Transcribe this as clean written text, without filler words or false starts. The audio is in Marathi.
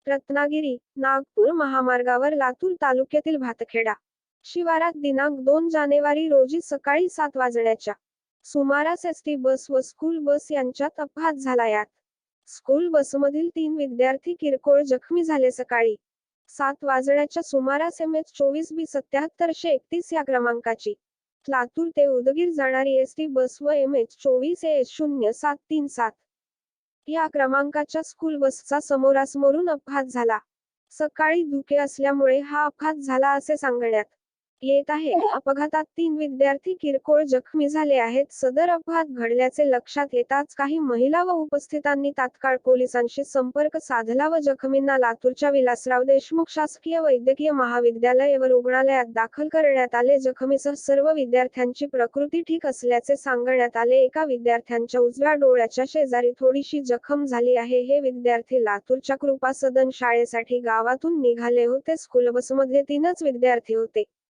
रत्नागिरी, नागपूर महामार्गावर लातूर तालुक्यातील भातखेडा शिवारात दिनांक 2 जानेवारी रोजी सकाळी 7 वाजण्याच्या सुमारास एसटी बस व स्कूल बस यांच्यात अपघात झाला. यात स्कूल बसमधील 3 विद्यार्थी किरकोळ जखमी झाले. सकाळी 7 वाजण्याच्या सुमारास MH24B 7731 या क्रमांकाची लातूर ते उदगीर जाणारी एसटी बस व MH24AH 0737 या क्रमांकाच्या स्कूल बसचा समोरासमोरून अपघात झाला. सकाळी धुके असल्यामुळे हा अपघात झाला असे सांगण्यात येत आहे. अपघातात 3 विद्यार्थी किरकोळ जखमी झाले आहेत. सदर अपघात घडल्याचे लक्षात येताच काही महिला व उपस्थितांनी तात्काळ पोलिसांशी संपर्क साधला व जखमींना लातूरच्या विलासराव देशमुख शासकीय वैद्यकीय महाविद्यालय व रुग्णालयात दाखल करण्यात आले. जखमीसह सर्व विद्यार्थ्यांची प्रकृती ठीक असल्याचे सांगण्यात आले. एका विद्यार्थ्यांच्या उजव्या डोळ्याच्या शेजारी थोडीशी जखम झाली आहे. हे विद्यार्थी लातूरच्या कृपा सदन शाळेसाठी गावातून निघाले होते. स्कूल बसमध्ये 3च विद्यार्थी होते.